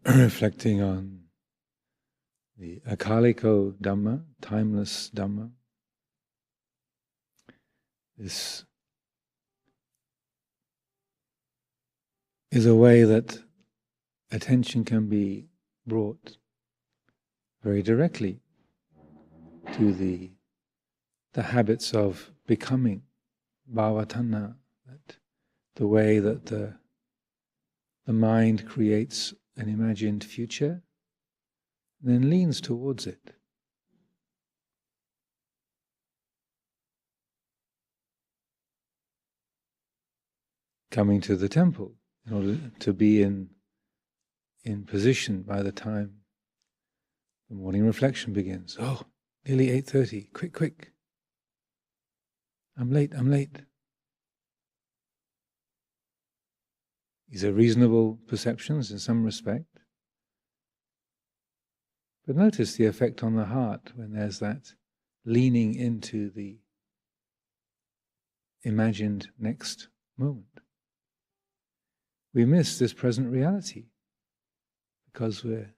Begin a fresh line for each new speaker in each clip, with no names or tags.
reflecting on the akaliko Dhamma, timeless Dhamma. This is a way that attention can be brought very directly to the habits of becoming, bhavatanha, that the way that the mind creates an imagined future, then leans towards it. Coming to the temple in order to be in position by the time the morning reflection begins. Oh, nearly 8:30. Quick. I'm late. These are reasonable perceptions in some respect. But notice the effect on the heart when there's that leaning into the imagined next moment. We miss this present reality because we're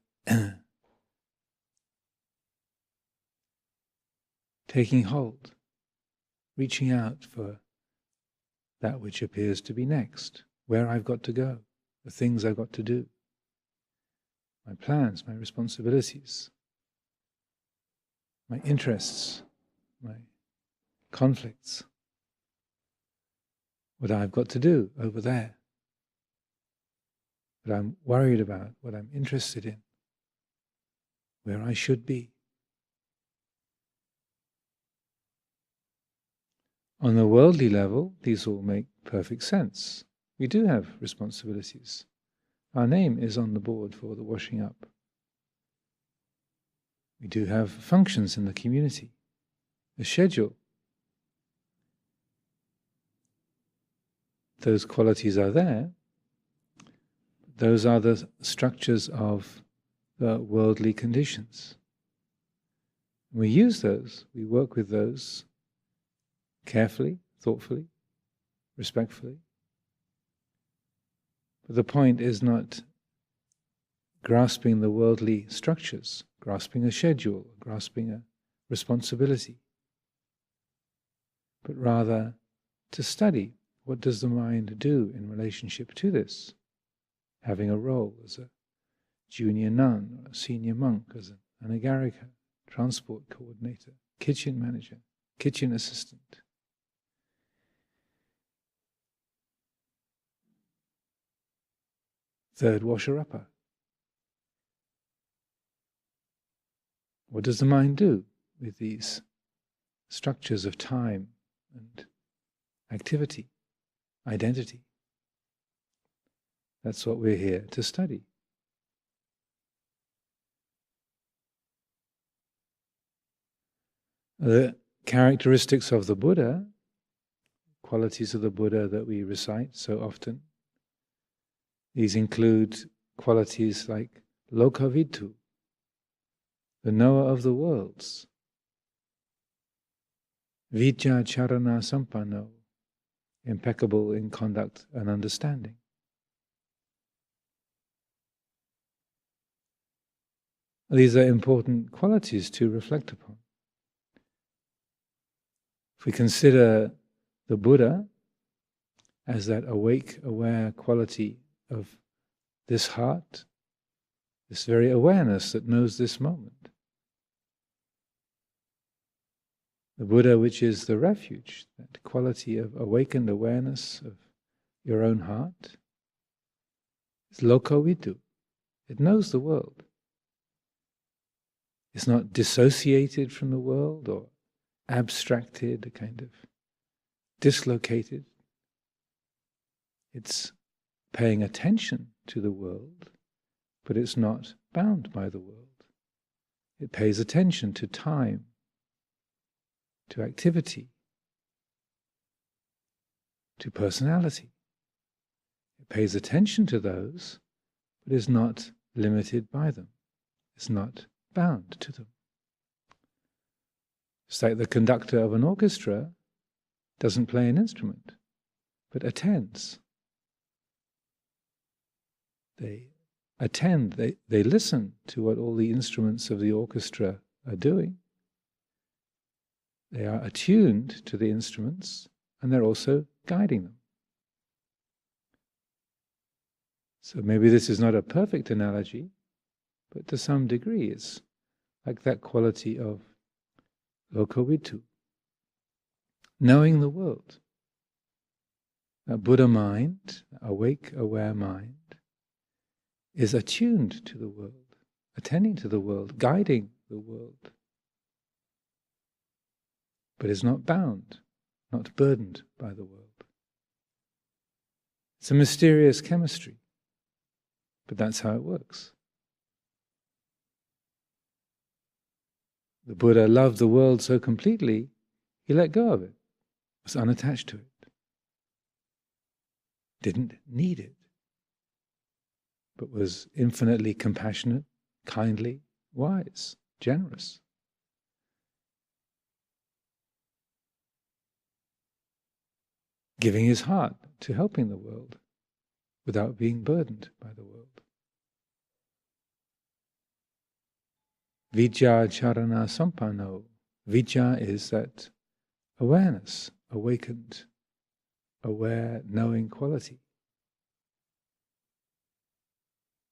taking hold, reaching out for that which appears to be next, where I've got to go, the things I've got to do, my plans, my responsibilities, my interests, my conflicts, what I've got to do over there, what I'm worried about, what I'm interested in, where I should be. On the worldly level, these all make perfect sense. We do have responsibilities. Our name is on the board for the washing up. We do have functions in the community, a schedule. Those qualities are there. Those are the structures of the worldly conditions. We use those, we work with those carefully, thoughtfully, respectfully. But the point is not grasping the worldly structures, grasping a schedule, grasping a responsibility, but rather to study what does the mind do in relationship to this, having a role as a junior nun, or a senior monk, as an anagarika, transport coordinator, kitchen manager, kitchen assistant. Third washer-upper. What does the mind do with these structures of time and activity, identity? That's what we're here to study. The characteristics of the Buddha, qualities of the Buddha that we recite so often, these include qualities like lokavitu, the knower of the worlds, vijja charana sampanno, impeccable in conduct and understanding. These are important qualities to reflect upon. If we consider the Buddha as that awake, aware quality of this heart, this very awareness that knows this moment. The Buddha, which is the refuge, that quality of awakened awareness of your own heart, is lokavitu. It knows the world. It's not dissociated from the world or abstracted, a kind of dislocated. It's paying attention to the world, but it's not bound by the world. It pays attention to time, to activity, to personality. It pays attention to those, but is not limited by them. It's not bound to them. It's like the conductor of an orchestra doesn't play an instrument, but attends. They attend, they listen to what all the instruments of the orchestra are doing. They are attuned to the instruments, and they're also guiding them. So maybe this is not a perfect analogy, but to some degree it's like that quality of lokavitu, knowing the world. That Buddha mind, awake, aware mind, is attuned to the world, attending to the world, guiding the world, but is not bound, not burdened by the world. It's a mysterious chemistry, but that's how it works. The Buddha loved the world so completely, he let go of it, was unattached to it, didn't need it, but was infinitely compassionate, kindly, wise, generous. Giving his heart to helping the world without being burdened by the world. Vijja charana sampanno. Vijja is that awareness, awakened, aware, knowing quality.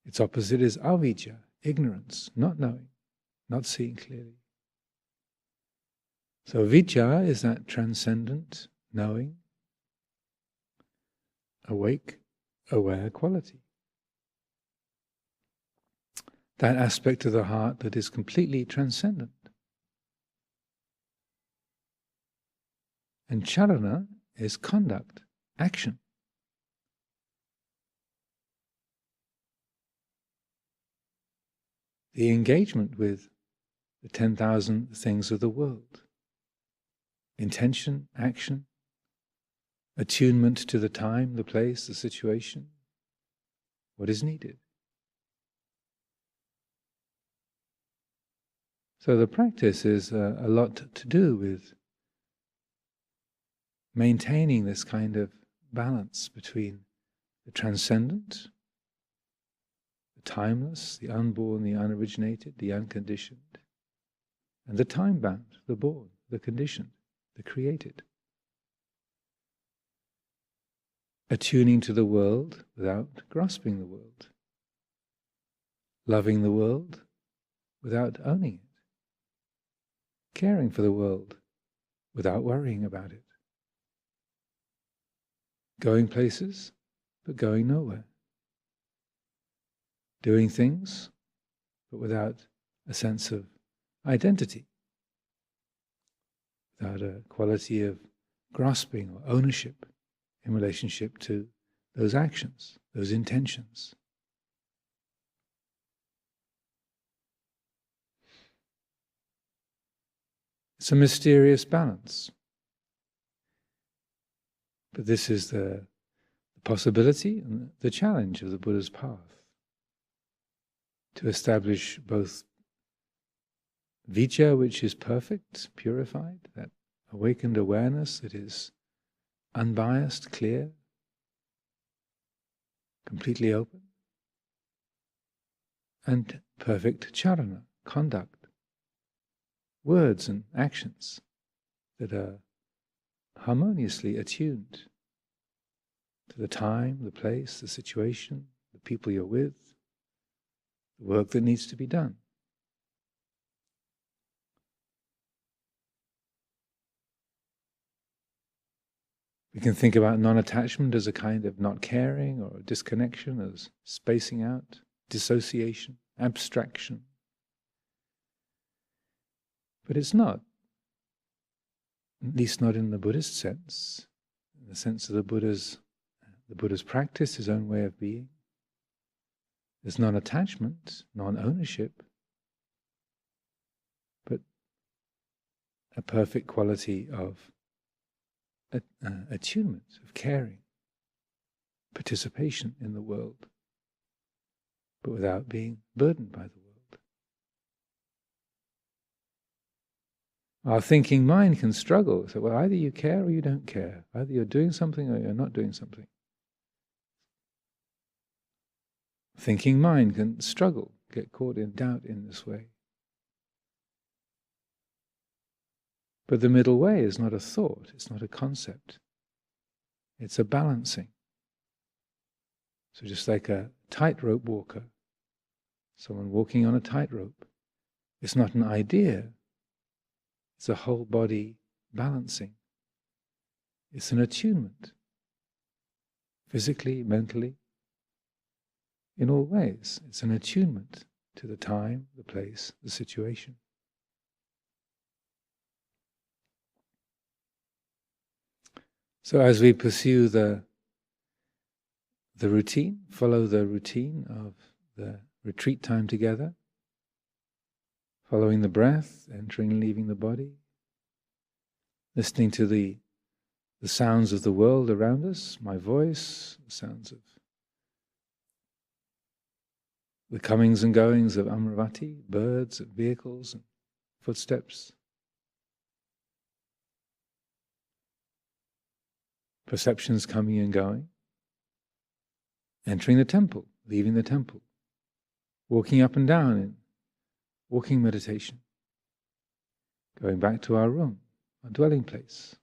Its opposite is avijja, ignorance, not knowing, not seeing clearly. So vijja is that transcendent, knowing, awake, aware quality. That aspect of the heart that is completely transcendent. And charana is conduct, action. The engagement with the 10,000 things of the world. Intention, action, attunement to the time, the place, the situation, what is needed. So the practice is a lot to do with maintaining this kind of balance between the transcendent, the timeless, the unborn, the unoriginated, the unconditioned, and the time-bound, the born, the conditioned, the created. Attuning to the world without grasping the world. Loving the world without owning it. Caring for the world without worrying about it. Going places, but going nowhere. Doing things, but without a sense of identity. Without a quality of grasping or ownership in relationship to those actions, those intentions. It's a mysterious balance. But this is the possibility and the challenge of the Buddha's path. To establish both vijja, which is perfect, purified, that awakened awareness that is unbiased, clear, completely open, and perfect charana, conduct, words and actions that are harmoniously attuned to the time, the place, the situation, the people you're with, the work that needs to be done. We can think about non-attachment as a kind of not caring or disconnection, as spacing out, dissociation, abstraction. But it's not, at least not in the Buddhist sense, in the sense of the Buddha's practice, his own way of being. There's non-attachment, non-ownership, but a perfect quality of attunement, of caring, participation in the world, but without being burdened by the world. Our thinking mind can struggle. So, well, either you care or you don't care. Either you're doing something or you're not doing something. Thinking mind can struggle, get caught in doubt in this way. But the middle way is not a thought, it's not a concept. It's a balancing. So just like a tightrope walker, someone walking on a tightrope, it's not an idea, it's a whole body balancing. It's an attunement, physically, mentally, in all ways. It's an attunement to the time, the place, the situation. So as we pursue the routine, follow the routine of the retreat time together, following the breath, entering and leaving the body, listening to the sounds of the world around us, my voice, the sounds of the comings and goings of Amaravati, birds, and vehicles, and footsteps. Perceptions coming and going. Entering the temple, leaving the temple. Walking up and down in walking meditation. Going back to our room, our dwelling place.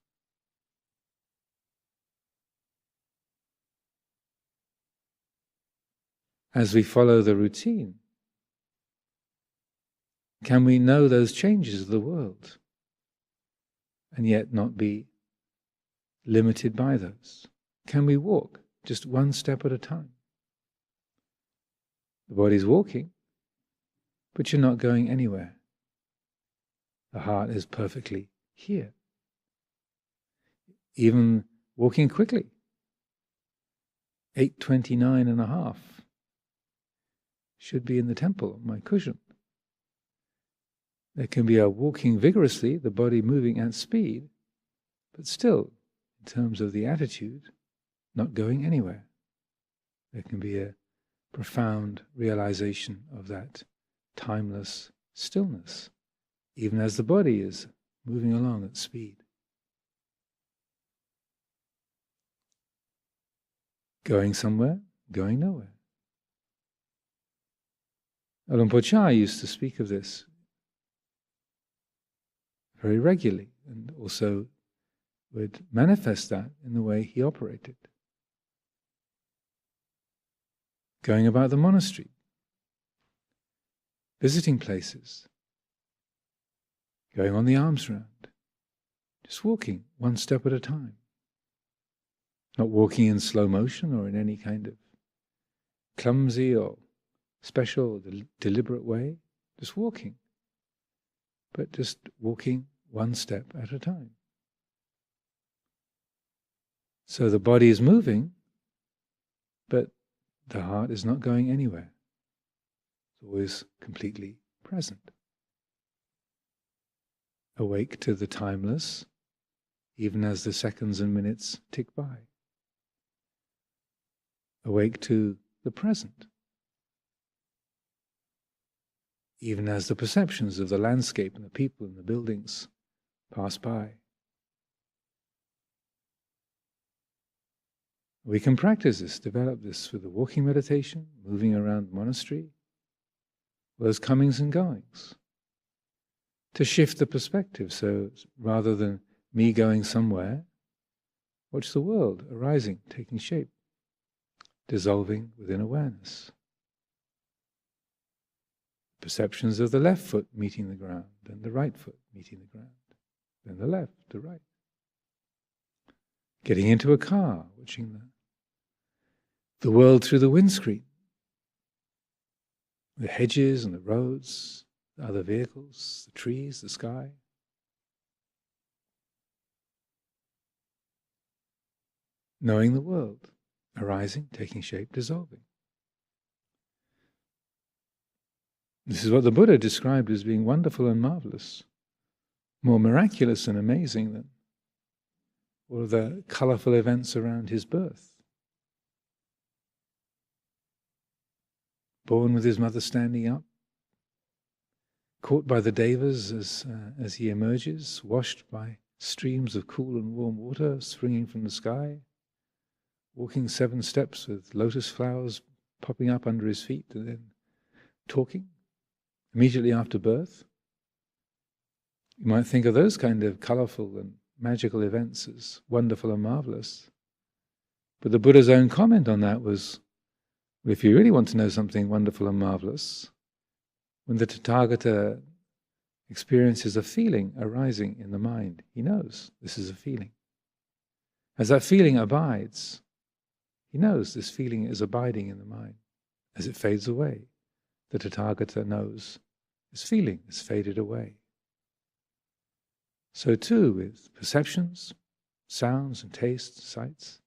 As we follow the routine, can we know those changes of the world and yet not be limited by those? Can we walk just one step at a time? The body's walking, but you're not going anywhere. The heart is perfectly here. Even walking quickly, 8:29 and a half, should be in the temple, my cushion. There can be a walking vigorously, the body moving at speed, but still, in terms of the attitude, not going anywhere. There can be a profound realization of that timeless stillness, even as the body is moving along at speed. Going somewhere, going nowhere. Lumpur Cha used to speak of this very regularly, and also would manifest that in the way he operated. Going about the monastery, visiting places, going on the alms round, just walking one step at a time. Not walking in slow motion or in any kind of clumsy or special, deliberate way, just walking. But just walking one step at a time. So the body is moving, but the heart is not going anywhere. It's always completely present. Awake to the timeless, even as the seconds and minutes tick by. Awake to the present, even as the perceptions of the landscape and the people and the buildings pass by. We can practice this, develop this with the walking meditation, moving around the monastery, those comings and goings, to shift the perspective. So rather than me going somewhere, watch the world arising, taking shape, dissolving within awareness. Perceptions of the left foot meeting the ground, then the right foot meeting the ground, then the left, the right. Getting into a car, watching the world through the windscreen, the hedges and the roads, the other vehicles, the trees, the sky. Knowing the world, arising, taking shape, dissolving. This is what the Buddha described as being wonderful and marvelous, more miraculous and amazing than all of the colourful events around his birth. Born with his mother standing up, caught by the devas as he emerges, washed by streams of cool and warm water springing from the sky, walking 7 steps with lotus flowers popping up under his feet and then talking immediately after birth. You might think of those kind of colourful and magical events as wonderful and marvellous. But the Buddha's own comment on that was, well, if you really want to know something wonderful and marvellous, when the Tathagata experiences a feeling arising in the mind, he knows this is a feeling. As that feeling abides, he knows this feeling is abiding in the mind. As it fades away, the Tathagata knows this feeling has faded away. So too with perceptions, sounds and tastes, sights,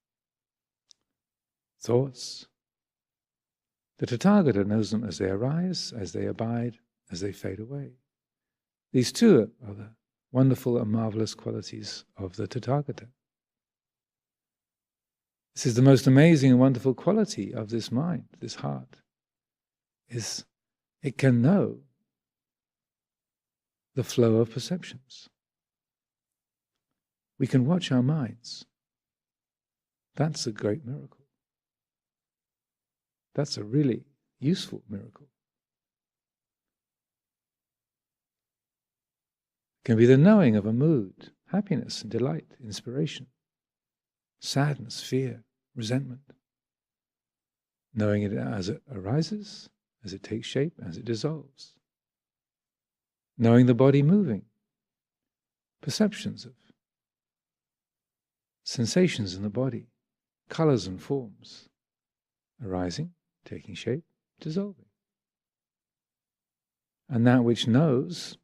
thoughts. The Tathagata knows them as they arise, as they abide, as they fade away. These two are the wonderful and marvelous qualities of the Tathagata. This is the most amazing and wonderful quality of this mind, this heart, is it can know the flow of perceptions. We can watch our minds. That's a great miracle. That's a really useful miracle. It can be the knowing of a mood, happiness and delight, inspiration, sadness, fear, resentment. Knowing it as it arises, as it takes shape, as it dissolves. Knowing the body moving. Perceptions of sensations in the body, colors and forms, arising, taking shape, dissolving. And that which knows,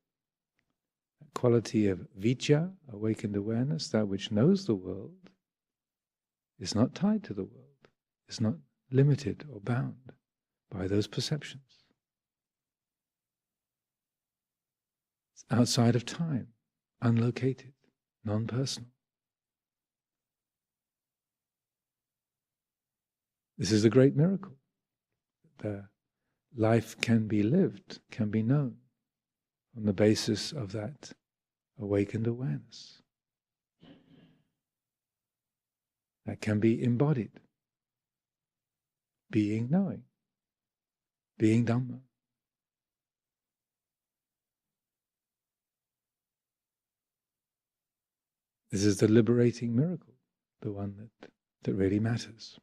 that quality of vijja, awakened awareness, that which knows the world, is not tied to the world, is not limited or bound by those perceptions. It's outside of time, unlocated, non-personal. This is a great miracle. The life can be lived, can be known on the basis of that awakened awareness. That can be embodied. Being knowing. Being Dhamma. This is the liberating miracle, the one that really matters.